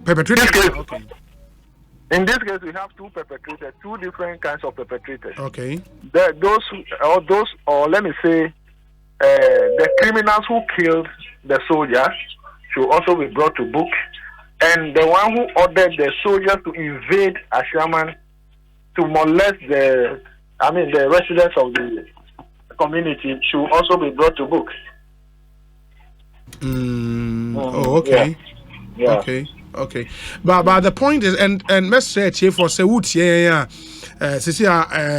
Perpetrators. Okay. In this case, we have two perpetrators, two different kinds of perpetrators. Okay. Or let me say, the criminals who killed the soldier should also be brought to book, and the one who ordered the soldiers to invade Ashaiman to molest the residents of the community should also be brought to book. Oh, okay. Yeah. Okay. But the point is, and message here for Sewut,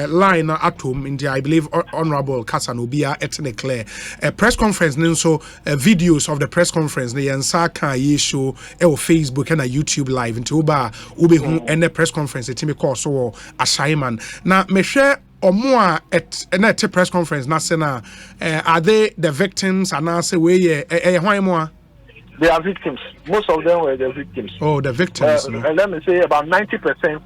line atom in the, I believe, Honorable Kasanobia ethnic clear a press conference, so videos of the press conference, the Ansaka show Facebook and a YouTube live into Uba and the press conference, the team called so Ashaiman. Now, me share or more at a press conference, Nasena, are they the victims and answer way why more? They are victims. Most of them were the victims. Oh, the victims. Let me say about 90%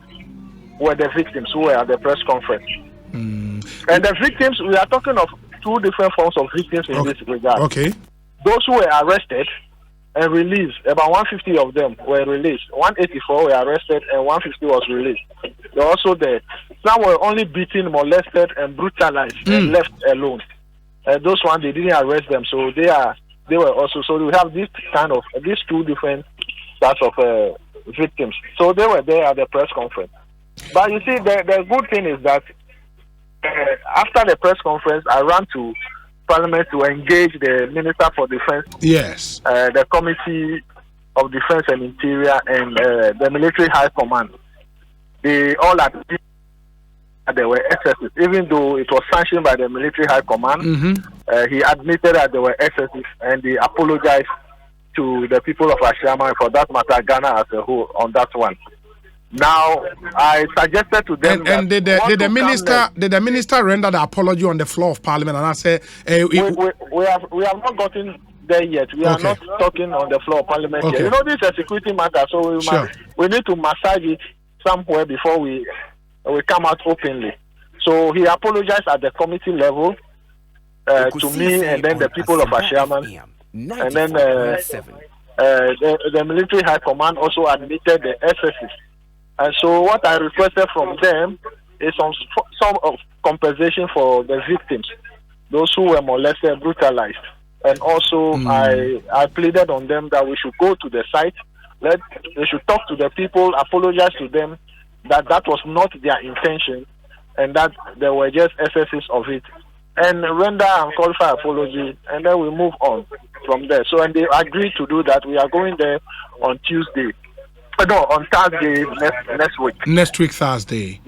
were the victims who were at the press conference. And the victims, we are talking of two different forms of victims in this regard. Okay. Those who were arrested and released, about 150 of them were released. 184 were arrested and 150 was released. They were also there. Some were only beaten, molested, and brutalized and left alone. Those ones, they didn't arrest them, so they were also, so we have these two different types of victims. So they were there at the press conference. But you see, the good thing is that after the press conference, I ran to Parliament to engage the Minister for Defense, yes, the Committee of Defense and Interior, and the Military High Command. They all agreed that there were excesses, even though it was sanctioned by the Military High Command. He admitted that there were excesses, and he apologized to the people of Ashaiman, for that matter, Ghana as a whole, on that one. Now, I suggested to them and did the minister render the apology on the floor of Parliament? And I said, we have not gotten there yet. We are not talking on the floor of Parliament yet. You know, this is a security matter, so we need to massage it somewhere before we come out openly. So he apologized at the committee level to me, and then the people of Ashaiman, and then the Military High Command also admitted the excesses. And so what I requested from them is some of compensation for the victims, those who were molested, brutalized. And also I pleaded on them that we should go to the site, they should talk to the people, apologize to them that was not their intention, and that there were just excesses of it, and render and qualify apology, and then we move on from there. So, and they agreed to do that. We are going there on Tuesday. No, on Thursday next week. Next week Thursday.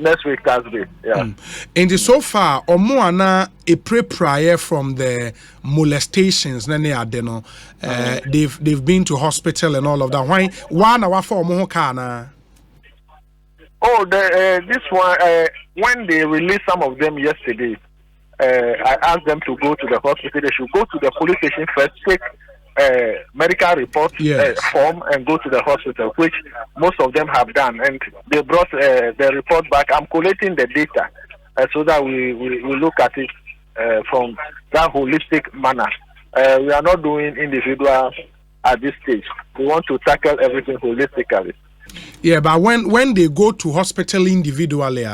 Yeah. And so far, Omoana a prior from the molestations, they've been to hospital and all of that. Why? One hour for Omohokana. Oh, this one. When they released some of them yesterday, I asked them to go to the hospital. They should go to the police station first, take medical report form, and go to the hospital, which most of them have done. And they brought the report back. I'm collating the data so that we look at it from that holistic manner. We are not doing individual at this stage. We want to tackle everything holistically. Yeah, but when they go to hospital individually,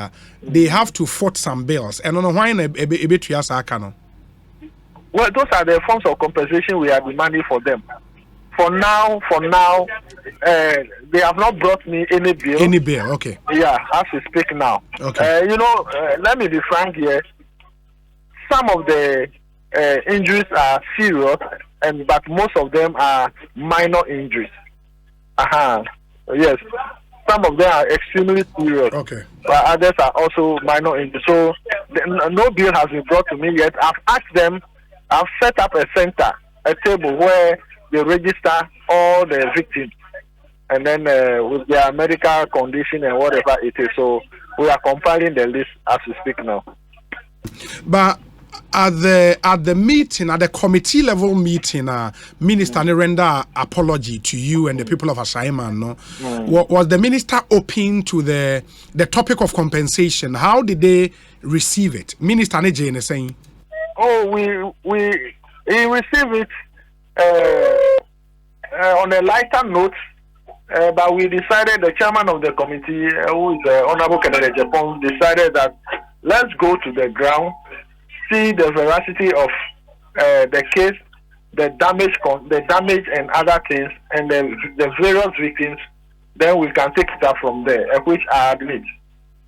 they have to foot some bills. And on why a bit well, those are the forms of compensation we are demanding for them. For now, they have not brought me any bill. Any bill, okay. Yeah, as we speak now. Okay. Let me be frank here. Some of the injuries are serious, but most of them are minor injuries. Yes. Some of them are extremely serious. Okay. But others are also minor injuries. So no bill has been brought to me yet. I've asked them. I've set up a center, a table where they register all the victims, and then with their medical condition and whatever it is. So we are compiling the list as we speak now. But at the meeting, at the committee level meeting, Minister render apology to you and the people of Ashaiman. Was the minister open to the topic of compensation? How did they receive it? Minister Nejane is saying. Oh, we received it on a lighter note, But we decided, the chairman of the committee, who is Honorable Kennedy Japan, decided that let's go to the ground, see the veracity of the case, the damage and other things, and the various victims. Then we can take it up from there, which I admit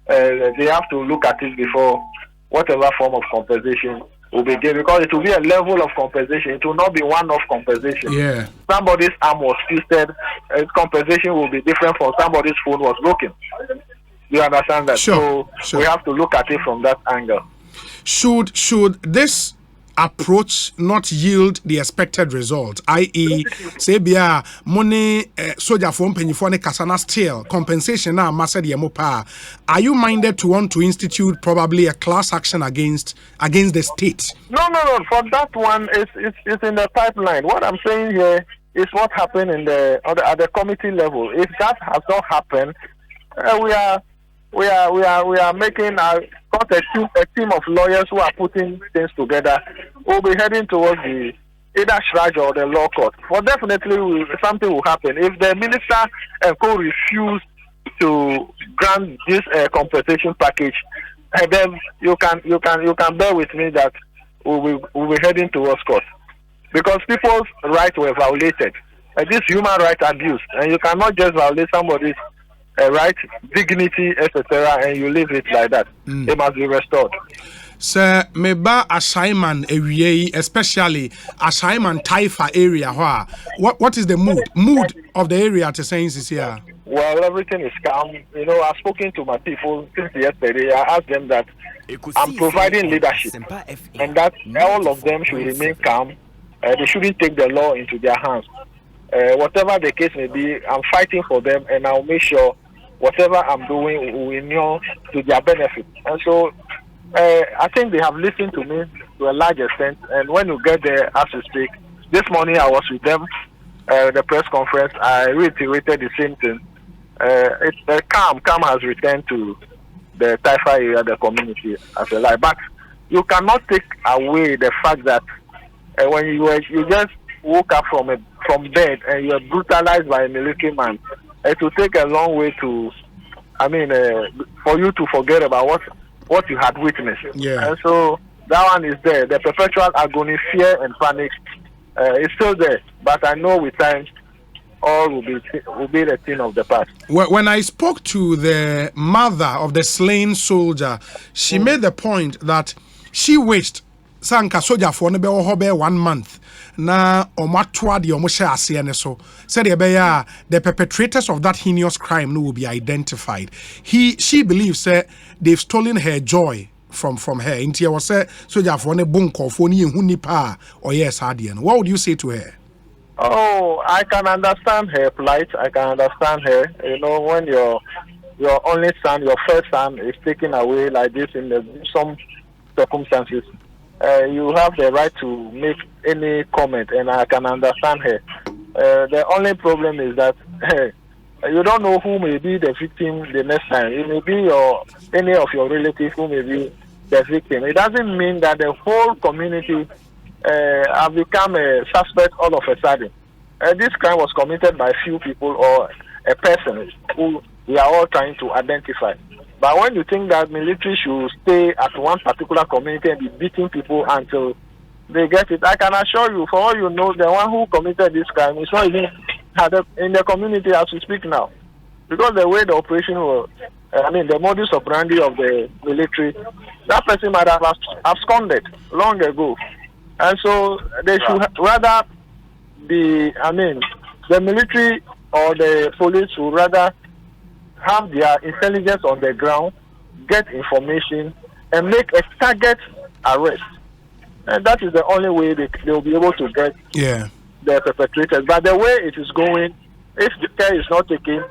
they have to look at it before whatever form of compensation will be given, because it will be a level of compensation. It will not be one-off compensation. Yeah. Somebody's arm was twisted, compensation will be different from somebody's phone was broken. You understand that? Sure. So we have to look at it from that angle. Should this approach not yield the expected result, i.e., say bia money soldier for penny kasana still compensation now master the mopa, are you minded to want to institute probably a class action against the state? No. For that one, it's in the pipeline. What I'm saying here is what happened at the committee level. If that has not happened, we are making a team of lawyers who are putting things together. We'll be heading towards the either Shraj or the law court. For definitely something will happen if the minister could refuse to grant this compensation package. And then you can bear with me that we'll be heading towards court, because people's rights were violated. This human rights abuse, and you cannot just violate somebody's right, dignity, etc., and you leave it like that. It must be restored. Sir, meba Ashaiman area, especially Ashaiman Taifa area. What is the mood of the area to saying this here? Well, everything is calm. You know, I've spoken to my people since yesterday. I asked them that I'm providing leadership, and that all of them should remain calm. They shouldn't take the law into their hands. Whatever the case may be, I'm fighting for them, and I'll make sure whatever I'm doing will know to their benefit. And so I think they have listened to me to a large extent. And when you get there, as we speak, this morning I was with them, the press conference, I reiterated the same thing. It's calm has returned to the Taifa area, the community as a lie. But you cannot take away the fact that when you just woke up from bed and you are brutalized by a military man, it will take a long way to, for you to forget about what you had witnessed. Yeah. And so that one is there. The perpetual agony, fear, and panic is still there. But I know with time, all will be the thing of the past. When I spoke to the mother of the slain soldier, she made the point that she wished Sanka soldier for no be 1 month. Na omatwa de omoshe ase ne so said the perpetrators of that heinous crime will be identified. She believes they've stolen her joy from her. Inti was say soldier for ne bunko for ni hu nipa or yes adian. What would you say to her? Oh, I can understand her plight. I can understand her. You know, when your only son, your first son, is taken away like this in some circumstances, you have the right to make any comment, and I can understand her. The only problem is that you don't know who may be the victim the next time. It may be any of your relatives who may be the victim. It doesn't mean that the whole community have become a suspect all of a sudden. This crime was committed by a few people or a person who we are all trying to identify. But when you think that military should stay at one particular community and be beating people until they get it, I can assure you, for all you know, the one who committed this crime is not even in the community as we speak now. Because the way the operation was, the modus operandi of the military, that person might have absconded long ago. And so they should rather be, the military or the police would rather have their intelligence on the ground, get information, and make a target arrest. And that is the only way they will be able to get the perpetrators. But the way it is going, if the care is not taken,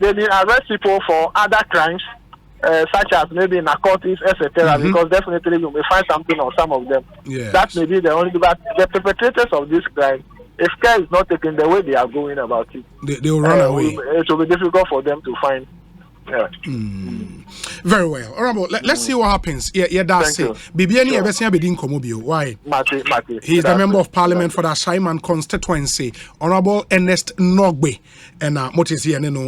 they will arrest people for other crimes, such as maybe narcotics, etc. Because definitely you may find something on some of them. Yes. That may be the only. But the perpetrators of this crime, if care is not taken the way they are going about it, they will run away. It will be difficult for them to find Yeah. Very well. Honorable, let's see what happens. Yeah, that's it. Bibiani Ebesia Bedin Komobio. Why? Mate. He is the member of parliament for the Ashaiman constituency. Honorable Ernest Norgbey. And what is here?